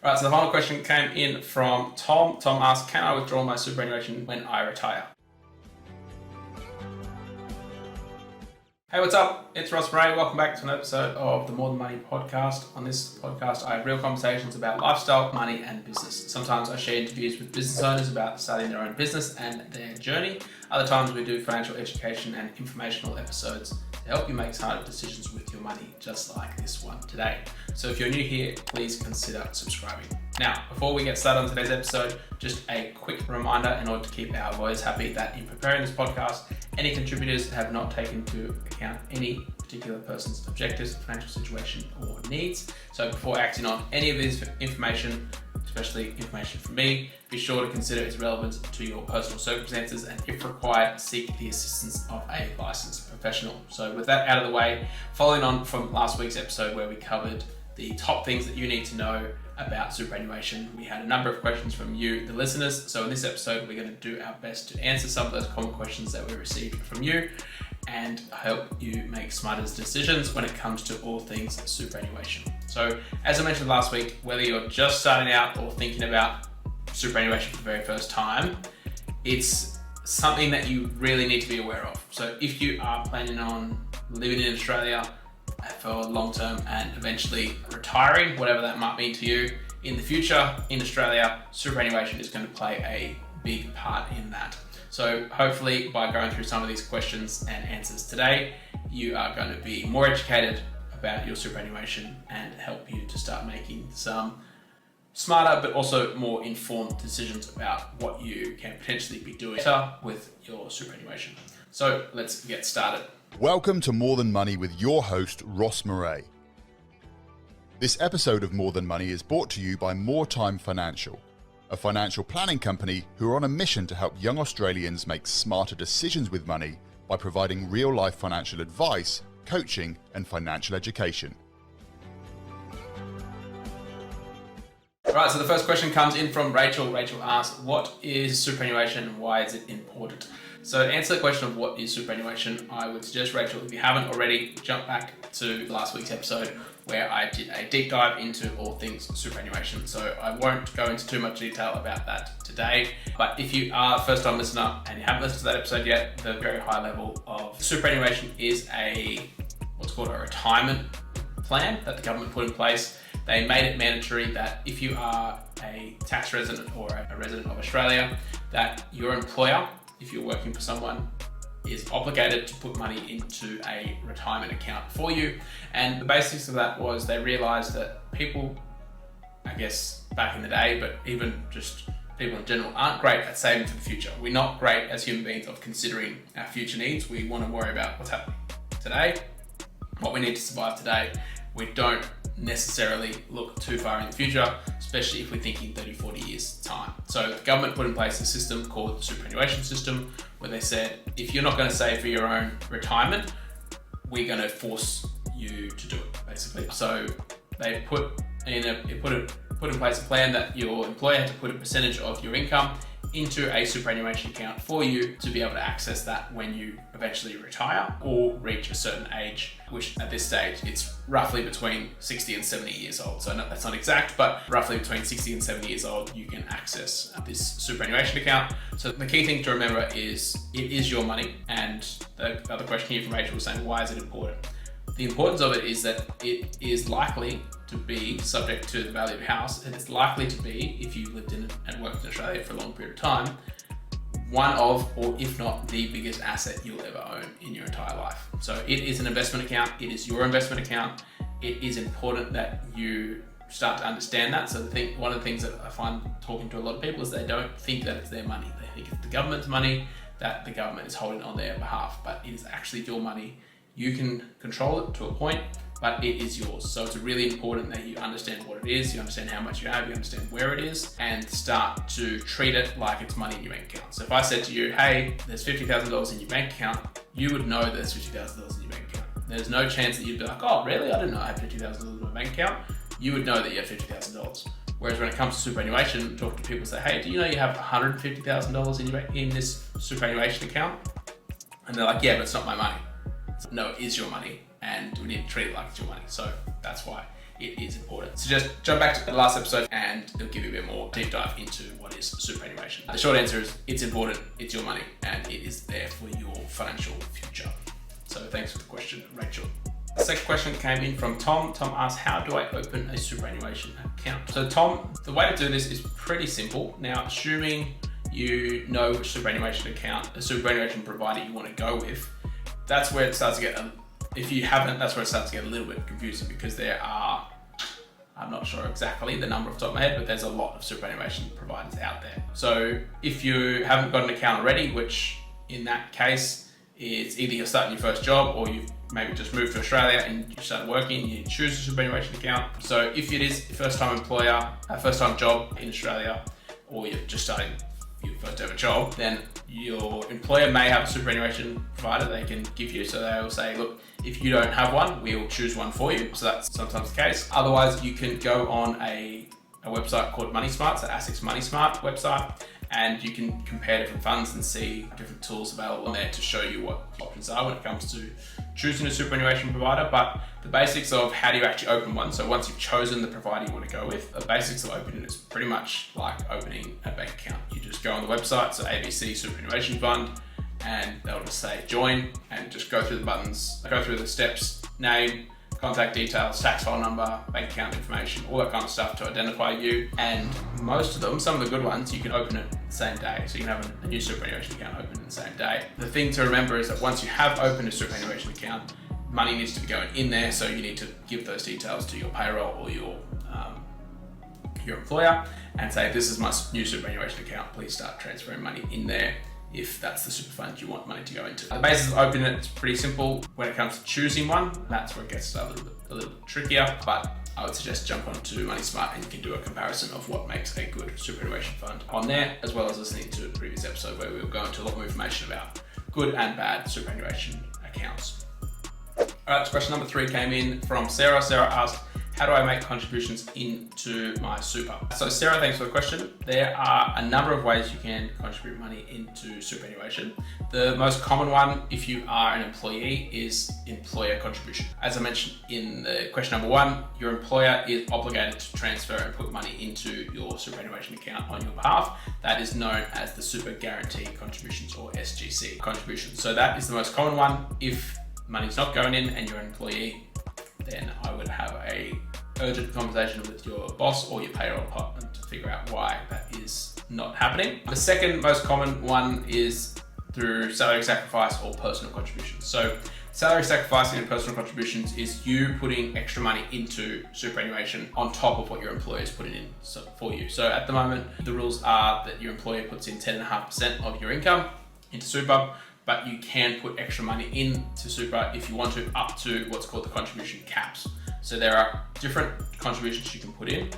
All right, so the final question came in from Tom. Tom asked, can I withdraw my superannuation when I retire? Hey, what's up? It's Ross Murray. Welcome back to an episode of the More Than Money podcast. On this podcast, I have real conversations about lifestyle, money, and business. Sometimes I share interviews with business owners about starting their own business and their journey. Other times we do financial education and informational episodes to help you make smarter decisions with your money, just like this one today. So if you're new here, please consider subscribing. Now, before we get started on today's episode, just a quick reminder in order to keep our lawyers happy that in preparing this podcast, any contributors have not taken into account any particular person's objectives, financial situation, or needs. So before acting on any of this information, especially information from me, be sure to consider its relevance to your personal circumstances and, if required, seek the assistance of a licensed professional. So with that out of the way, following on from last week's episode where we covered the top things that you need to know about superannuation, we had a number of questions from you, the listeners. So in this episode, we're going to do our best to answer some of those common questions that we received from you and help you make smarter decisions when it comes to all things superannuation. So as I mentioned last week, whether you're just starting out or thinking about superannuation for the very first time, it's something that you really need to be aware of. So if you are planning on living in Australia for long term and eventually retiring, whatever that might mean to you in the future in Australia, superannuation is going to play a big part in that. So hopefully by going through some of these questions and answers today, you are going to be more educated about your superannuation and help you to start making some smarter but also more informed decisions about what you can potentially be doing with your superannuation. So let's get started. Welcome to More Than Money with your host, Ross Murray. This episode of More Than Money is brought to you by More Time Financial, a financial planning company who are on a mission to help young Australians make smarter decisions with money by providing real-life financial advice, coaching, and financial education. All right, so the first question comes in from Rachel. Rachel asks, what is superannuation and why is it important? So to answer the question of what is superannuation, I would suggest, Rachel, if you haven't already, jump back to last week's episode where I did a deep dive into all things superannuation. So I won't go into too much detail about that today. But if you are a first-time listener and you haven't listened to that episode yet, the very high level of superannuation is what's called a retirement plan that the government put in place. They made it mandatory that if you are a tax resident or a resident of Australia, that your employer, if you're working for someone, is obligated to put money into a retirement account for you. And the basics of that was they realized that people, I guess back in the day, but even just people in general, aren't great at saving for the future. We're not great as human beings of considering our future needs. We want to worry about what's happening today, what we need to survive today. We don't necessarily look too far in the future, especially if we're thinking 30, 40 years time. So the government put in place a system called the superannuation system where they said, if you're not going to save for your own retirement, we're going to force you to do it, basically. So they put in place a plan that your employer had to put a percentage of your income into a superannuation account for you to be able to access that when you eventually retire or reach a certain age, which at this stage, it's roughly between 60 and 70 years old. So that's not exact, but roughly between 60 and 70 years old, you can access this superannuation account. So the key thing to remember is it is your money. And the other question here from Rachel was saying, why is it important? The importance of it is that it is likely to be subject to the value of your house, and it's likely to be, if you lived in and worked in Australia for a long period of time, one of, or if not the biggest asset you'll ever own in your entire life. So it is an investment account. It is your investment account. It is important that you start to understand that. So one of the things that I find talking to a lot of people is they don't think that it's their money. They think it's the government's money, that the government is holding on their behalf, but it is actually your money. You can control it to a point, but it is yours. So it's really important that you understand what it is, you understand how much you have, you understand where it is, and start to treat it like it's money in your bank account. So if I said to you, hey, there's $50,000 in your bank account, you would know there's $50,000 in your bank account. There's no chance that you'd be like, oh, really? I didn't know I had $50,000 in my bank account. You would know that you have $50,000. Whereas when it comes to superannuation, talk to people, say, hey, do you know you have $150,000 in this superannuation account? And they're like, yeah, but it's not my money. No, it is your money, and we need to treat it like it's your money. So that's why it is important. So just jump back to the last episode and and it'll give you a bit more deep dive into what is superannuation. The short answer is it's important, it's your money, and it is there for your financial future. So thanks for the question, Rachel. The second question came in from Tom. Tom asked, how do I open a superannuation account? So Tom, the way to do this is pretty simple. Now, assuming you know which superannuation account, a superannuation provider you want to go with, that's where it starts to get, if you haven't, that's where it starts to get a little bit confusing, because there are, I'm not sure exactly the number off the top of my head, but there's a lot of superannuation providers out there. So if you haven't got an account already, which in that case, it's either you're starting your first job or you've maybe just moved to Australia and you started working, you choose a superannuation account. So if it is your first time employer, a first time job in Australia, or you're just starting your first ever job, then your employer may have a superannuation provider they can give you. So they will say, look, if you don't have one, we'll choose one for you. So that's sometimes the case. Otherwise, you can go on a website called MoneySmart, so ASIC's MoneySmart website, and you can compare different funds and see different tools available on there to show you what options are when it comes to choosing a superannuation provider. But the basics of how do you actually open one, so once you've chosen the provider you want to go with, the basics of opening it is pretty much like opening a bank account. You just go on the website, so ABC Superannuation Fund, and they'll just say join, and just go through the buttons, go through the steps, name, contact details, tax file number, bank account information, all that kind of stuff to identify you. And most of them, some of the good ones, you can open it the same day. So you can have a new superannuation account open in the same day. The thing to remember is that once you have opened a superannuation account, money needs to be going in there. So you need to give those details to your payroll or your employer and say, this is my new superannuation account, please start transferring money in there, if that's the super fund you want money to go into. The basis of opening it is pretty simple. When it comes to choosing one, that's where it gets a little bit trickier, but I would suggest jump onto MoneySmart and you can do a comparison of what makes a good superannuation fund on there, as well as listening to a previous episode where we'll go into a lot more information about good and bad superannuation accounts. All right, so question number 3 came in from Sarah. Sarah asked, how do I make contributions into my super? So Sarah, thanks for the question. There are a number of ways you can contribute money into superannuation. The most common one, if you are an employee, is employer contribution. As I mentioned in the question number 1, your employer is obligated to transfer and put money into your superannuation account on your behalf. That is known as the Super Guarantee Contributions, or SGC contributions. So that is the most common one. If money's not going in and you're an employee, then I would have a urgent conversation with your boss or your payroll department to figure out why that is not happening. The second most common one is through salary sacrifice or personal contributions. So salary sacrificing and personal contributions is you putting extra money into superannuation on top of what your employer is putting in for you. So at the moment, the rules are that your employer puts in 10.5% of your income into super, but you can put extra money into super if you want to, up to what's called the contribution caps. So there are different contributions you can put in.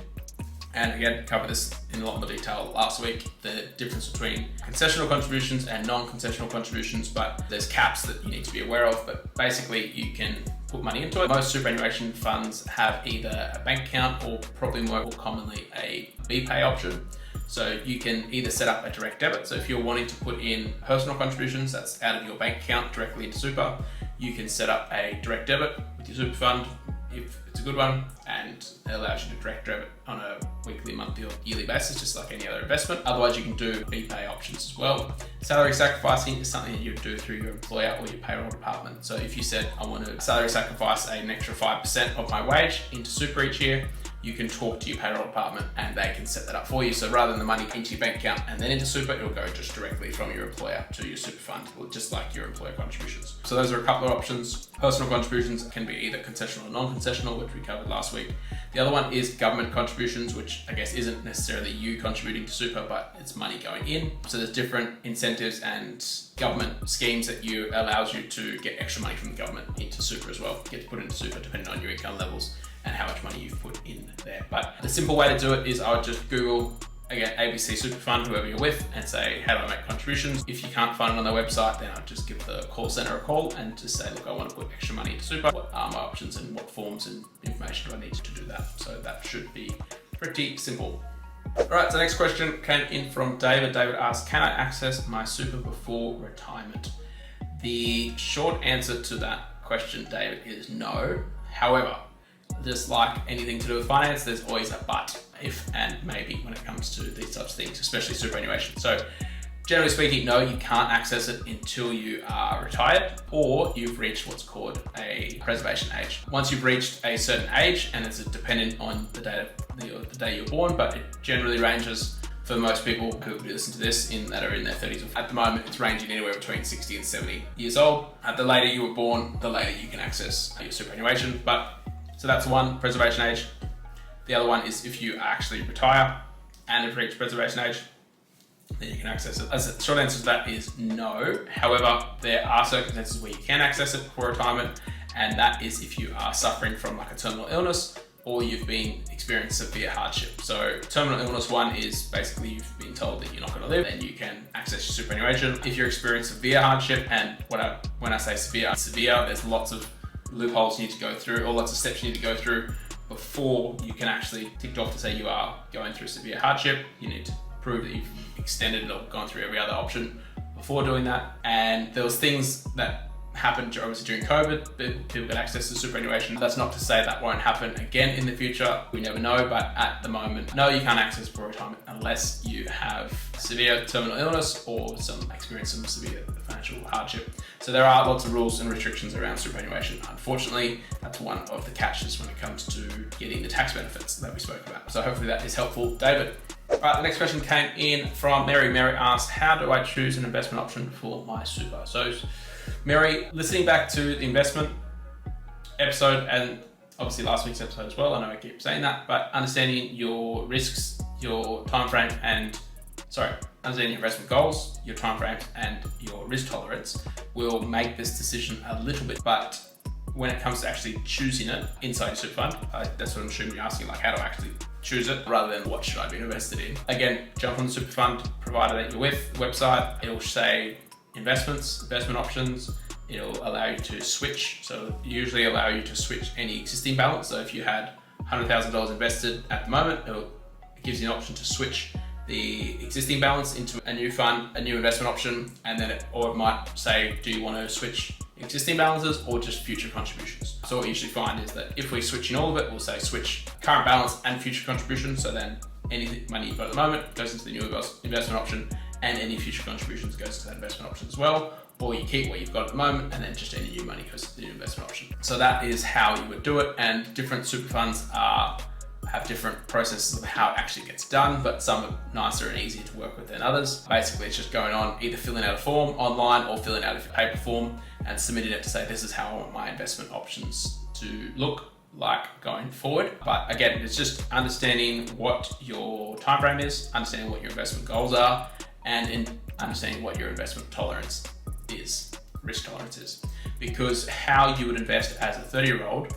And again, covered this in a lot more detail last week, the difference between concessional contributions and non-concessional contributions, but there's caps that you need to be aware of. But basically you can put money into it. Most superannuation funds have either a bank account or probably more commonly a BPay option. So you can either set up a direct debit. So if you're wanting to put in personal contributions, that's out of your bank account directly into super, you can set up a direct debit with your super fund if it's a good one, and it allows you to direct debit on a weekly, monthly or yearly basis, just like any other investment. Otherwise, you can do BPay options as well. Salary sacrificing is something that you do through your employer or your payroll department. So if you said, I want to salary sacrifice an extra 5% of my wage into super each year, you can talk to your payroll department and they can set that up for you. So rather than the money into your bank account and then into super, it'll go just directly from your employer to your super fund, just like your employer contributions. So those are a couple of options. Personal contributions can be either concessional or non-concessional, which we covered last week. The other one is government contributions, which I guess isn't necessarily you contributing to super, but it's money going in. So there's different incentives and government schemes that allows you to get extra money from the government into super as well. You get to put into super depending on your income levels and how much money you've put in there. But the simple way to do it is I would just Google, again, ABC Super Fund, whoever you're with, and say, how do I make contributions? If you can't find it on their website, then I'd just give the call center a call and just say, look, I want to put extra money into super. What are my options and what forms and information do I need to do that? So that should be pretty simple. All right, so next question came in from David. David asked, can I access my super before retirement? The short answer to that question, David, is no. However, just like anything to do with finance, there's always a but. if and maybe when it comes to these types of things, especially superannuation. So generally speaking, no, you can't access it until you are retired or you've reached what's called a preservation age. Once you've reached a certain age, and it's dependent on the day you're born, but it generally ranges for most people who listen to this that are in their 30s. At the moment, it's ranging anywhere between 60 and 70 years old. The later you were born, the later you can access your superannuation. So that's one, preservation age. The other one is if you actually retire and have reached preservation age, then you can access it. The short answer to that is no. However, there are circumstances where you can access it before retirement, and that is if you are suffering from like a terminal illness or you've been experiencing severe hardship. So terminal illness one is basically you've been told that you're not going to live, and you can access your superannuation. If you're experiencing severe hardship, and when I say severe, there's lots of loopholes you need to go through, or lots of steps you need to go through before you can actually tick off to say you are going through severe hardship. You need to prove that you've extended it or gone through every other option before doing that. And there was things that happened obviously during COVID, people got access to superannuation. That's not to say that won't happen again in the future. We never know, but at the moment, no, you can't access for retirement unless you have severe terminal illness or experience some severe financial hardship. So there are lots of rules and restrictions around superannuation. Unfortunately, that's one of the catches when it comes to getting the tax benefits that we spoke about. So hopefully that is helpful, David. All right, the next question came in from Mary. Mary asked, how do I choose an investment option for my super? So Mary, listening back to the investment episode and obviously last week's episode as well, I know I keep saying that, but understanding your risks, your time frame, understanding your investment goals, your time frames, and your risk tolerance will make this decision a little bit. But when it comes to actually choosing it inside your super fund, that's what I'm assuming you're asking, like how do I actually choose it rather than what should I be invested in? Again, jump on the super fund provider that you're with, website, it'll say investments, investment options. It'll allow you to switch. So usually allow you to switch any existing balance. So if you had $100,000 invested at the moment, it gives you an option to switch the existing balance into a new fund, a new investment option, and then it might say, do you want to switch existing balances or just future contributions? So what we usually find is that if we switch in all of it, we'll say switch current balance and future contributions. So then any money you've got at the moment goes into the new investment option, and any future contributions goes to that investment option as well. Or you keep what you've got at the moment, and then just any new money goes to the new investment option. So that is how you would do it, and different super funds have different processes of how it actually gets done, but some are nicer and easier to work with than others. Basically, it's just going on, either filling out a form online or filling out a paper form and submitting it to say, this is how I want my investment options to look like going forward. But again, it's just understanding what your time frame is, understanding what your investment goals are, and in understanding what your investment tolerance is, risk tolerance is. Because how you would invest as a 30-year-old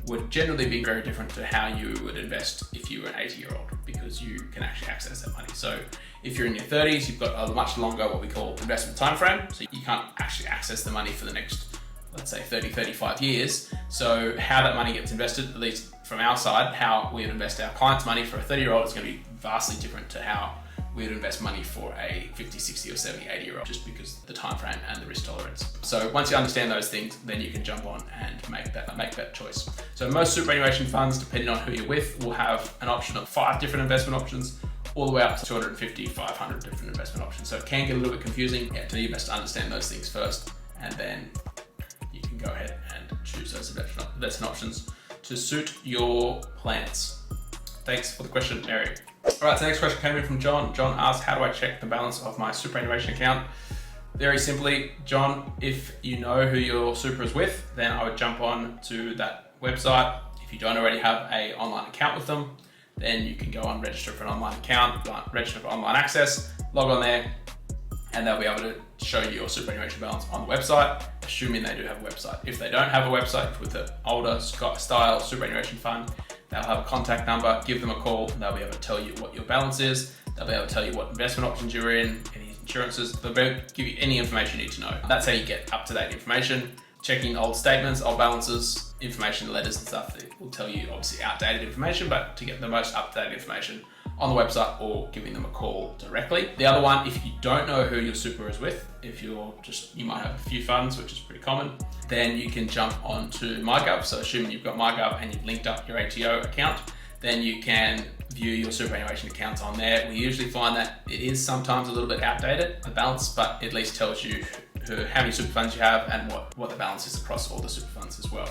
would generally be very different to how you would invest if you were an 80-year-old, because you can actually access that money. So if you're in your 30s, you've got a much longer, what we call investment time frame. So you can't actually access the money for the next, let's say 30, 35 years. So how that money gets invested, at least from our side, how we would invest our clients' money for a 30-year-old is going to be vastly different to how we would invest money for a 50, 60 or 70, 80-year-old, just because the time frame and the risk tolerance. So once you understand those things, then you can jump on and make that choice. So most superannuation funds, depending on who you're with, will have an option of 5 different investment options, all the way up to 250, 500 different investment options. So it can get a little bit confusing. So you best understand those things first, and then you can go ahead and choose those investment options to suit your plans. Thanks for the question, Mary. All right, so the next question came in from John. John asked, how do I check the balance of my superannuation account? Very simply, John, if you know who your super is with, then I would jump on to that website. If you don't already have an online account with them, then you can go on register for an online account, register for online access, log on there, and they'll be able to show you your superannuation balance on the website, assuming they do have a website. If they don't have a website with an older style superannuation fund, they'll have a contact number, give them a call, and they'll be able to tell you what your balance is. They'll be able to tell you what investment options you're in, any insurances. They'll be able to give you any information you need to know. That's how you get up-to-date information. Checking old statements, old balances, information letters and stuff that will tell you obviously outdated information, but to get the most up-to-date information on the website or giving them a call directly. The other one, if you don't know who your super is with, if you might have a few funds, which is pretty common, then you can jump onto MyGov. So assuming you've got MyGov and you've linked up your ATO account, then you can view your superannuation accounts on there. We usually find that it is sometimes a little bit outdated, the balance, but at least tells you how many super funds you have and what the balance is across all the super funds as well.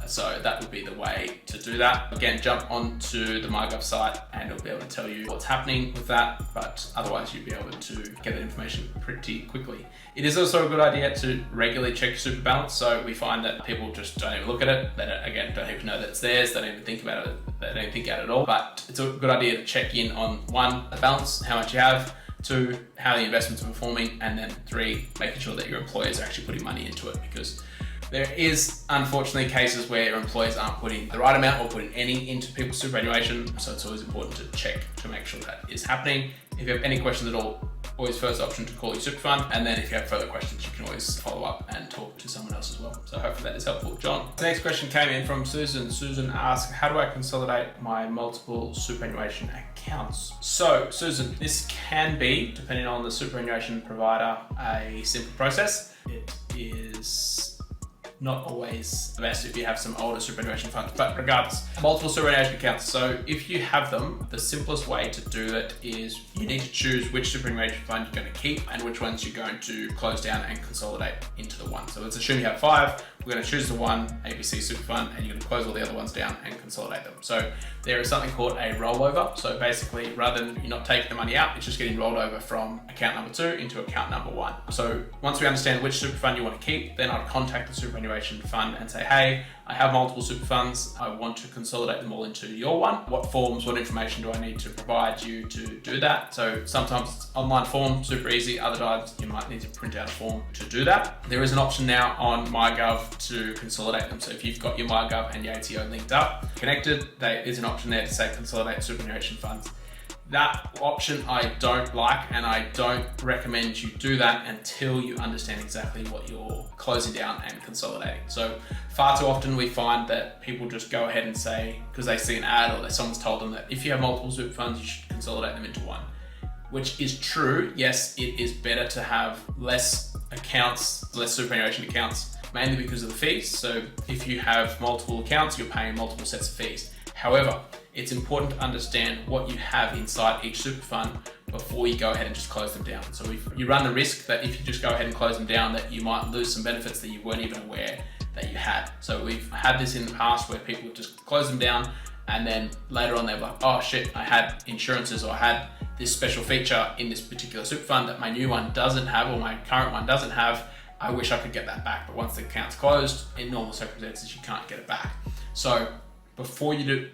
So that would be the way to do that. Again, jump onto the MyGov site and it'll be able to tell you what's happening with that, but otherwise you'd be able to get that information pretty quickly. It is also a good idea to regularly check your super balance. So we find that people just don't even look at it. They don't even know that it's theirs. They don't even think about it. They don't think about it at all. But it's a good idea to check in on 1, the balance, how much you have, 2, how the investments are performing, and then 3, making sure that your employers are actually putting money into it, because there is unfortunately cases where your employers aren't putting the right amount or putting any into people's superannuation. So it's always important to check to make sure that is happening. If you have any questions at all, always first option to call your super fund. And then if you have further questions, you can always follow up and talk to someone else as well. So hopefully that is helpful. John, the next question came in from Susan. Susan asked, how do I consolidate my multiple superannuation accounts? So Susan, this can be, depending on the superannuation provider, a simple process. It is not always the best if you have some older superannuation funds, but regardless, multiple superannuation accounts. So if you have them, the simplest way to do it is you need to choose which superannuation fund you're going to keep and which ones you're going to close down and consolidate into the one. So let's assume you have 5. We're going to choose the one ABC super fund and you're going to close all the other ones down and consolidate them. So there is something called a rollover. So basically, rather than you not taking the money out, it's just getting rolled over from account number 2 into account number 1. So once we understand which super fund you want to keep, then I'd contact the superannuation fund and say, hey, I have multiple super funds. I want to consolidate them all into your one. What forms, what information do I need to provide you to do that? So sometimes it's online form, super easy. Other times you might need to print out a form to do that. There is an option now on MyGov to consolidate them. So if you've got your MyGov and your ATO linked up, connected, there is an option there to say consolidate superannuation funds. That option I don't like, and I don't recommend you do that until you understand exactly what you're closing down and consolidating. So far too often we find that people just go ahead and say, because they see an ad or that someone's told them that if you have multiple super funds, you should consolidate them into one, which is true. Yes, it is better to have less accounts, less superannuation accounts, mainly because of the fees. So if you have multiple accounts, you're paying multiple sets of fees. However, it's important to understand what you have inside each super fund before you go ahead and just close them down. So if you run the risk that if you just go ahead and close them down, that you might lose some benefits that you weren't even aware that you had. So we've had this in the past where people just close them down and then later on they're like, oh shit, I had insurances or I had this special feature in this particular super fund that my new one doesn't have or my current one doesn't have. I wish I could get that back. But once the account's closed, in normal circumstances, you can't get it back. So before you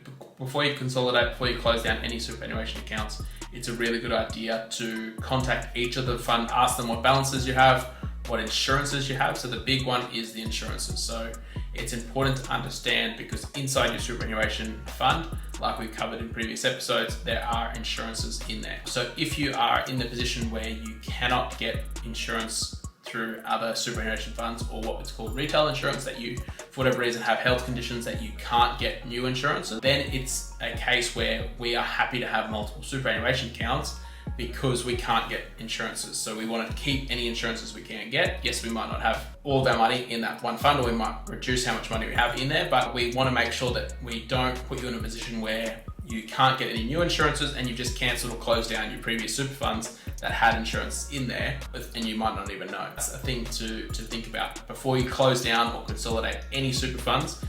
consolidate, before you close down any superannuation accounts, it's a really good idea to contact each of the fund, ask them what balances you have, what insurances you have. So the big one is the insurances. So it's important to understand, because inside your superannuation fund, like we've covered in previous episodes, there are insurances in there. So if you are in the position where you cannot get insurance through other superannuation funds, or what is called retail insurance, that you, for whatever reason, have health conditions that you can't get new insurances, then it's a case where we are happy to have multiple superannuation accounts because we can't get insurances. So we want to keep any insurances we can get. Yes, we might not have all of our money in that one fund, or we might reduce how much money we have in there, but we want to make sure that we don't put you in a position where you can't get any new insurances and you just cancel or close down your previous super funds that had insurance in there, and you might not even know. That's a thing to think about before you close down or consolidate any super funds.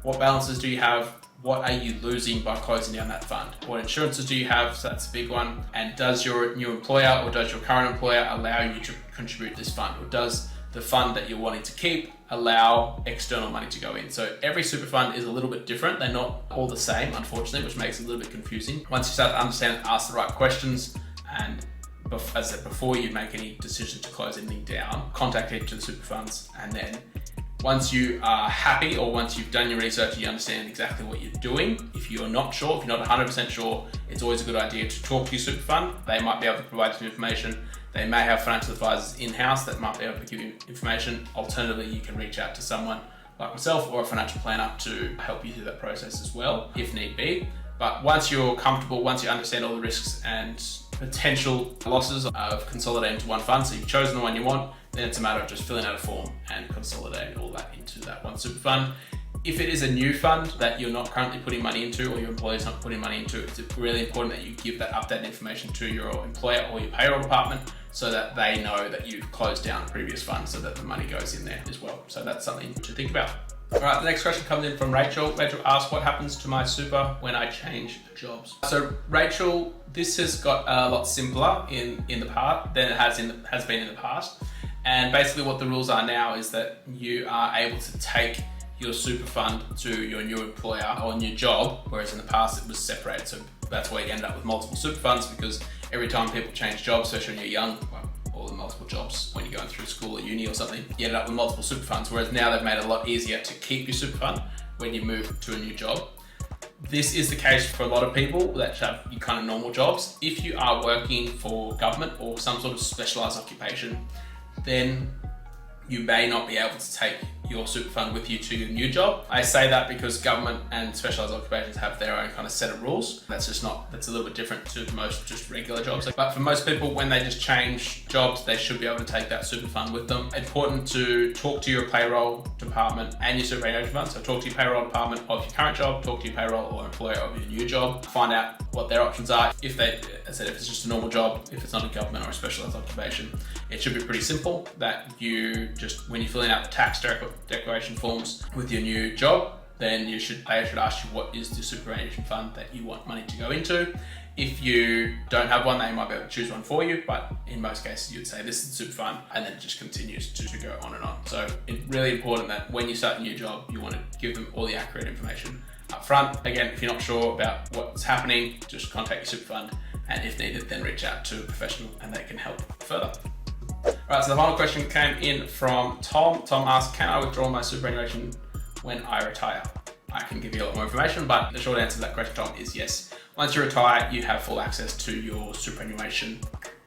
What balances do you have? What are you losing by closing down that fund? What insurances do you have? So that's a big one. And does your new employer or does your current employer allow you to contribute to this fund? Or does the fund that you're wanting to keep allow external money to go in? So every super fund is a little bit different. They're not all the same, unfortunately, which makes it a little bit confusing. Once you start to understand, ask the right questions, and as I said, before you make any decision to close anything down, contact each of the super funds, and then once you are happy, or once you've done your research and you understand exactly what you're doing, if you're not sure, if you're not 100% sure, it's always a good idea to talk to your super fund. They might be able to provide some information. They may have financial advisors in-house that might be able to give you information. Alternatively, you can reach out to someone like myself or a financial planner to help you through that process as well, if need be. But once you're comfortable, once you understand all the risks and potential losses of consolidating to one fund, so you've chosen the one you want, then it's a matter of just filling out a form and consolidating all that into that one super fund. If it is a new fund that you're not currently putting money into or your employer's not putting money into, it's really important that you give that updated information to your employer or your payroll department so that they know that you've closed down a previous fund so that the money goes in there as well. So that's something to think about. All right, the next question comes in from Rachel. Rachel asks, what happens to my super when I change jobs? So Rachel, this has got a lot simpler in the past than it has been in the past. And basically what the rules are now is that you are able to take your super fund to your new employer or new job, whereas in the past it was separated. So that's why you end up with multiple super funds, because every time people change jobs, especially when you're young, or the multiple jobs when you're going through school or uni or something, you end up with multiple super funds, whereas now they've made it a lot easier to keep your super fund when you move to a new job. This is the case for a lot of people that have your kind of normal jobs. If you are working for government or some sort of specialised occupation, then you may not be able to take your super fund with you to your new job. I say that because government and specialised occupations have their own kind of set of rules. That's a little bit different to most just regular jobs. But for most people, when they just change jobs, they should be able to take that super fund with them. Important to talk to your payroll department and your superannuation fund. So talk to your payroll department of your current job, talk to your payroll or employer of your new job, find out what their options are. If it's just a normal job, if it's not a government or a specialised occupation, it should be pretty simple that you just, when you're filling out the tax declaration forms with your new job, then they should ask you what is the superannuation fund that you want money to go into. If you don't have one, they might be able to choose one for you, but in most cases you'd say this is the super fund, and then it just continues to go on and on. So it's really important that when you start a new job, you want to give them all the accurate information up front. Again, if you're not sure about what's happening, just contact your super fund, and if needed, then reach out to a professional and they can help further. Right, so the final question came in from Tom. Tom asked, can I withdraw my superannuation when I retire? I can give you a lot more information, but the short answer to that question, Tom, is yes. Once you retire, you have full access to your superannuation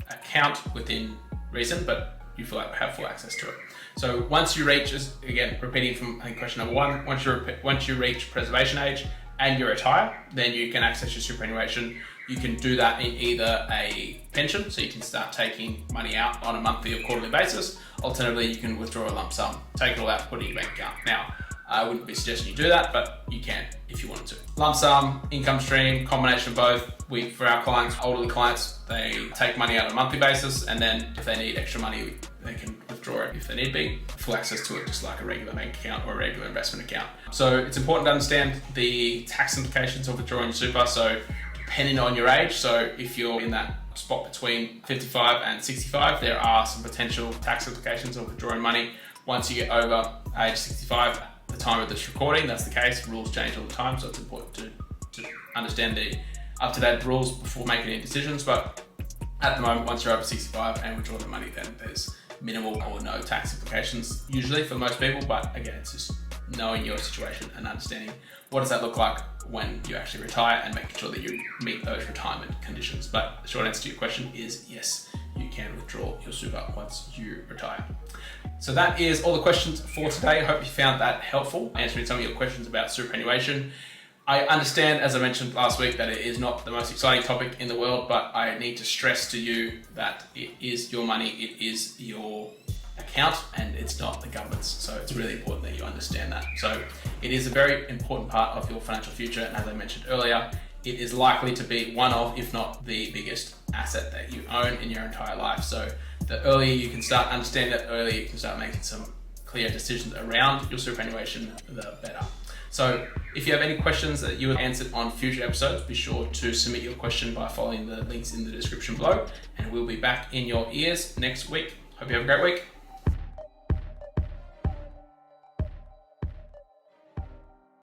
account within reason, but you have full access to it. So once you reach, again, repeating from question number one, once you reach preservation age and you retire, then you can access your superannuation. You can do that in either a pension, so you can start taking money out on a monthly or quarterly basis. Alternatively, you can withdraw a lump sum, take it all out, put it in your bank account. Now, I wouldn't be suggesting you do that, but you can if you wanted to. Lump sum, income stream, combination of both. For our clients, elderly clients, they take money out on a monthly basis, and then if they need extra money, they can withdraw it if they need be. Full access to it, just like a regular bank account or a regular investment account. So it's important to understand the tax implications of withdrawing your super. So depending on your age, so if you're in that spot between 55 and 65, there are some potential tax implications of withdrawing money. Once you get over age 65, at the time of this recording, that's the case. Rules change all the time, so it's important to understand the up-to-date rules before making any decisions. But at the moment, once you're over 65 and withdraw the money, then there's minimal or no tax implications usually for most people. But again, it's just knowing your situation and understanding what does that look like when you actually retire and making sure that you meet those retirement conditions. But the short answer to your question is yes, you can withdraw your super once you retire. So that is all the questions for today. I hope you found that helpful, answering some of your questions about superannuation. I understand, as I mentioned last week, that it is not the most exciting topic in the world, but I need to stress to you that it is your money, it is your account, and it's not the government's. So it's really important that you understand that. So it is a very important part of your financial future, and as I mentioned earlier, it is likely to be one of, if not the biggest asset that you own in your entire life. So the earlier you can start understanding that, earlier you can start making some clear decisions around your superannuation, the better. So if you have any questions that you have answered on future episodes, be sure to submit your question by following the links in the description below, and we'll be back in your ears next week. Hope you have a great week.